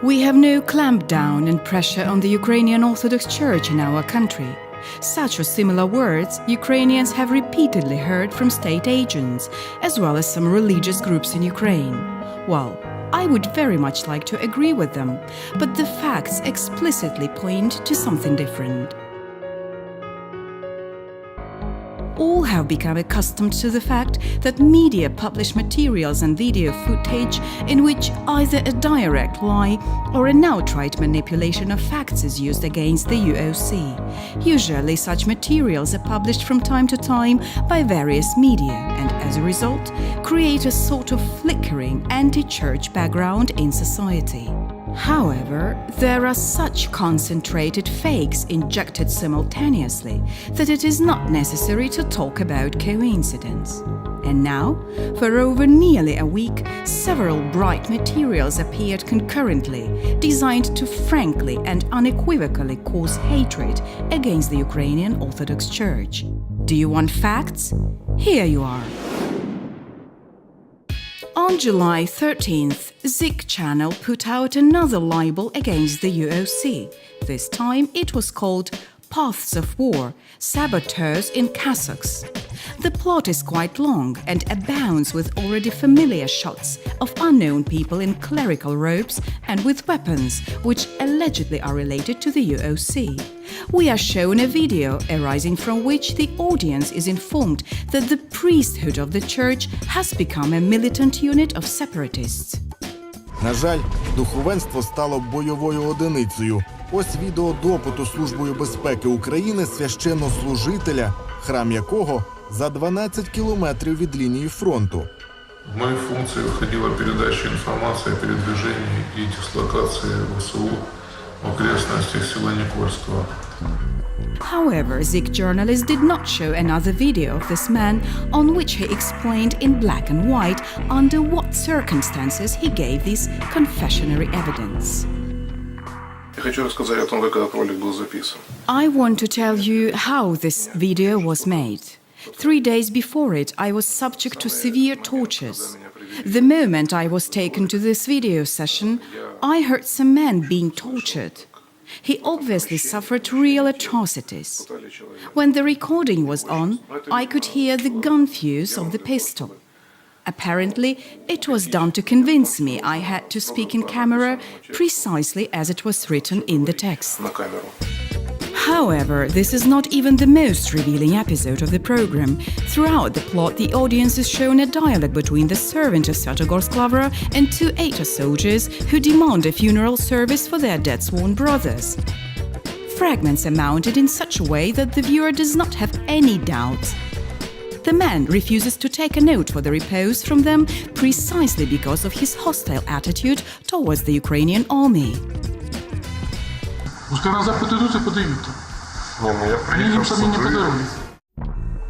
We have no clampdown and pressure on the Ukrainian Orthodox Church in our country. Such or similar words Ukrainians have repeatedly heard from state agents, as well as some religious groups in Ukraine. Well, I would very much like to agree with them, but the facts explicitly point to something different. All have become accustomed to the fact that media publish materials and video footage in which either a direct lie or an outright manipulation of facts is used against the UOC. Usually such materials are published from time to time by various media and, as a result, create a sort of flickering anti-church background in society. However, there are such concentrated fakes injected simultaneously that it is not necessary to talk about coincidence. And now, for over nearly a week, several bright materials appeared concurrently, designed to frankly and unequivocally cause hatred against the Ukrainian Orthodox Church. Do you want facts? Here you are. On July 13th, Zik channel put out another libel against the UOC. This time it was called Paths of War – Saboteurs in Cassocks. The plot is quite long and abounds with already familiar shots of unknown people in clerical robes and with weapons, which allegedly are related to the UOC. We are shown a video arising from which the audience is informed that the priesthood of the church has become a militant unit of separatists. На жаль, духовенство стало бойовою одиницею. Ось відео допиту Службою безпеки України священнослужителя, храм якого за 12 кілометрів від лінії фронту. В мои функции входила передача информации о передвижении и дислокации ВСУ в окрестностях села Никольского. However, Zik journalist did not show another video of this man on which he explained in black and white under what circumstances he gave this confessionary evidence. Я хочу рассказать о том, как этот ролик был записан. I want to tell you how this video was made. 3 days before it, I was subject to severe tortures. The moment I was taken to this video session, I heard some man being tortured. He obviously suffered real atrocities. When the recording was on, I could hear the gun fuse of the pistol. Apparently, it was done to convince me I had to speak in camera precisely as it was written in the text. However, this is not even the most revealing episode of the program. Throughout the plot, the audience is shown a dialogue between the servant of Svyatogorsk Lavra and 2 ATA soldiers who demand a funeral service for their dead-sworn brothers. Fragments are mounted in such a way that the viewer does not have any doubts. The man refuses to take a note for the repose from them precisely because of his hostile attitude towards the Ukrainian army.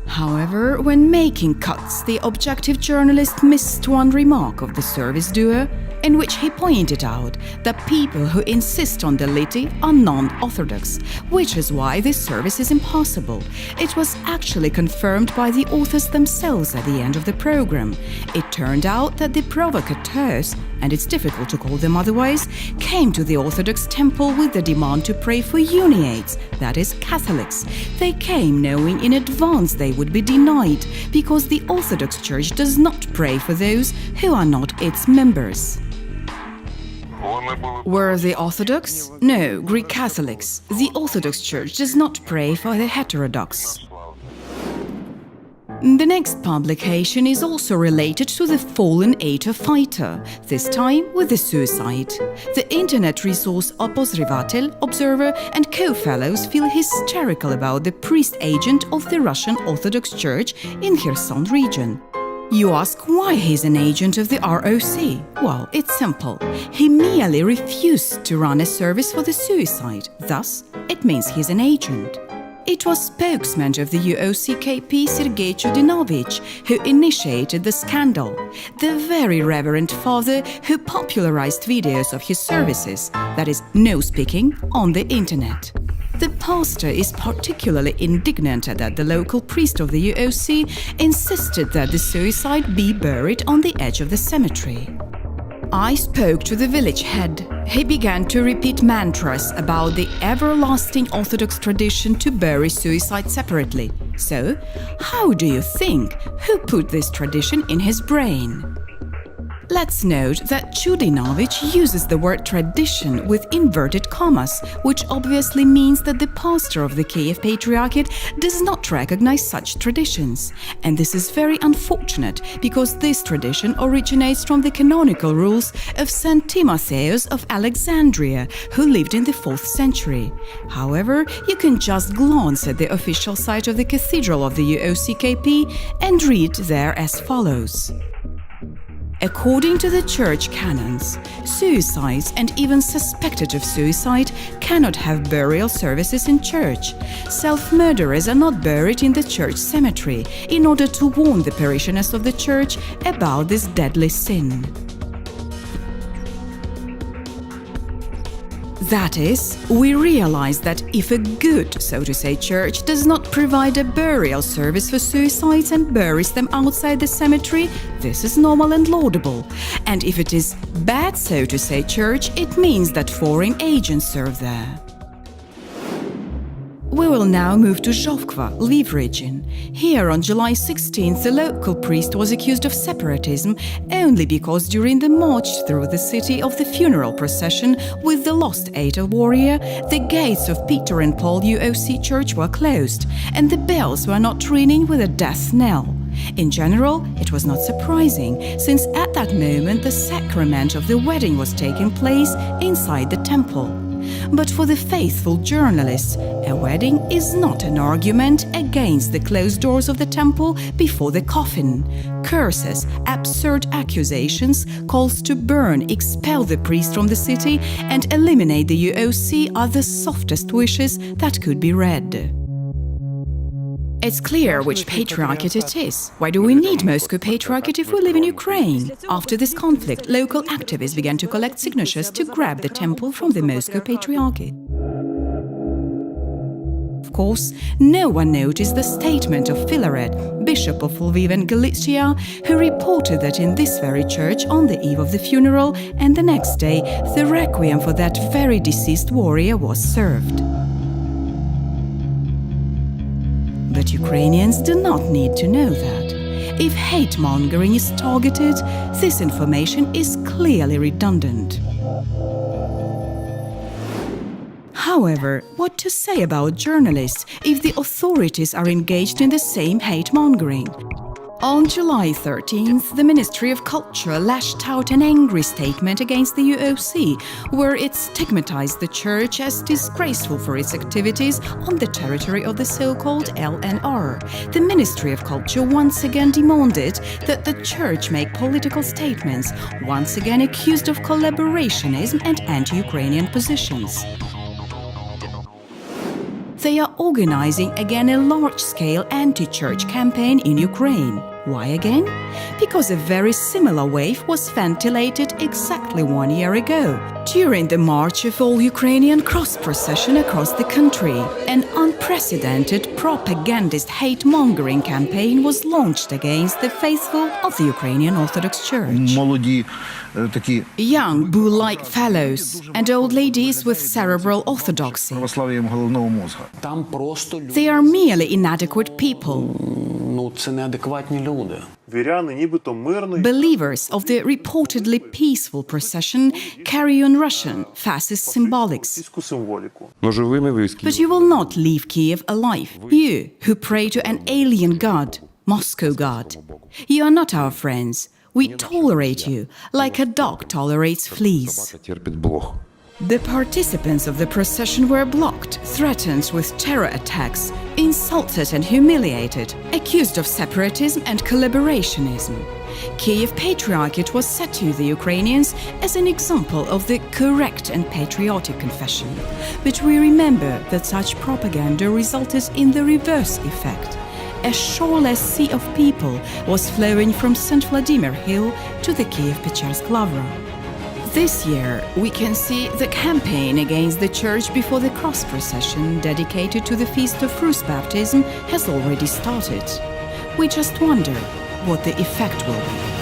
However, when making cuts, the objective journalist missed one remark of the service doer, in which he pointed out that people who insist on the liturgy are non-Orthodox, which is why this service is impossible. It was actually confirmed by the authors themselves at the end of the program. It turned out that the provocateurs, and it's difficult to call them otherwise, came to the Orthodox temple with the demand to pray for uniates, that is, Catholics. They came knowing in advance they would be denied, because the Orthodox Church does not pray for those who are not its members. Were they Orthodox? No, Greek Catholics. The Orthodox Church does not pray for the heterodox. The next publication is also related to the fallen ATA fighter, this time with the suicide. The internet resource Obozrevatel, Observer and co-fellows feel hysterical about the priest agent of the Russian Orthodox Church in Kherson region. You ask why he's an agent of the ROC? Well, it's simple. He merely refused to run a service for the suicide. Thus, it means he's an agent. It was spokesman of the UOC-KP Sergei Chudinovich who initiated the scandal, the very reverend father who popularized videos of his services, that is, no speaking, on the internet. the pastor is particularly indignant that the local priest of the UOC insisted that the suicide be buried on the edge of the cemetery. I spoke to the village head. He began to repeat mantras about the everlasting Orthodox tradition to bury suicide separately. So, how do you think? Who put this tradition in his brain? Let's note that Chudinovich uses the word tradition with inverted commas, which obviously means that the pastor of the Kiev Patriarchate does not recognize such traditions. And this is very unfortunate, because this tradition originates from the canonical rules of St. Timotheus of Alexandria, who lived in the 4th century. However, you can just glance at the official site of the Cathedral of the UOCKP and read there as follows. According to the church canons, suicides and even suspected of suicide cannot have burial services in church. Self-murderers are not buried in the church cemetery in order to warn the parishioners of the church about this deadly sin. That is, we realize that if a good, so to say, church does not provide a burial service for suicides and buries them outside the cemetery, this is normal and laudable. And if it is bad, so to say, church, it means that foreign agents serve there. We will now move to Zhovkva, Lviv region. Here on July 16th, the local priest was accused of separatism only because during the march through the city of the funeral procession with the lost Atel warrior, the gates of Peter and Paul UOC church were closed and the bells were not ringing with a death knell. In general, it was not surprising, since at that moment the sacrament of the wedding was taking place inside the temple. But for the faithful journalists, a wedding is not an argument against the closed doors of the temple before the coffin. Curses, absurd accusations, calls to burn, expel the priest from the city and eliminate the UOC are the softest wishes that could be read. It's clear which patriarchate it is. Why do we need Moscow Patriarchate if we live in Ukraine? After this conflict, local activists began to collect signatures to grab the temple from the Moscow Patriarchate. Of course, no one noticed the statement of Filaret, Bishop of Lviv and Galicia, who reported that in this very church, on the eve of the funeral and the next day, the requiem for that very deceased warrior was served. But Ukrainians do not need to know that. If hate-mongering is targeted, this information is clearly redundant. However, what to say about journalists if the authorities are engaged in the same hate-mongering? On July 13th, the Ministry of Culture lashed out an angry statement against the UOC, where it stigmatized the church as disgraceful for its activities on the territory of the so-called LNR. The Ministry of Culture once again demanded that the church make political statements, once again accused of collaborationism and anti-Ukrainian positions. They are organizing again a large-scale anti-church campaign in Ukraine. Why again? Because a very similar wave was ventilated exactly 1 year ago, during the March of All Ukrainian Cross procession across the country. An unprecedented propagandist hate-mongering campaign was launched against the faithful of the Ukrainian Orthodox Church. Young bull-like fellows and old ladies with cerebral orthodoxy. They are merely inadequate people. Believers of the reportedly peaceful procession carry on Russian fascist symbolics. But you will not leave Kiev alive. You, who pray to an alien god, Moscow god. You are not our friends. We tolerate you, like a dog tolerates fleas. The participants of the procession were blocked, threatened with terror attacks, insulted and humiliated, accused of separatism and collaborationism. Kiev Patriarchate was set to the Ukrainians as an example of the correct and patriotic confession. But we remember that such propaganda resulted in the reverse effect. A shoreless sea of people was flowing from St. Vladimir Hill to the Kiev-Pechersk Lavra. This year, we can see the campaign against the church before the cross procession dedicated to the feast of Fruit Baptism has already started. We just wonder what the effect will be.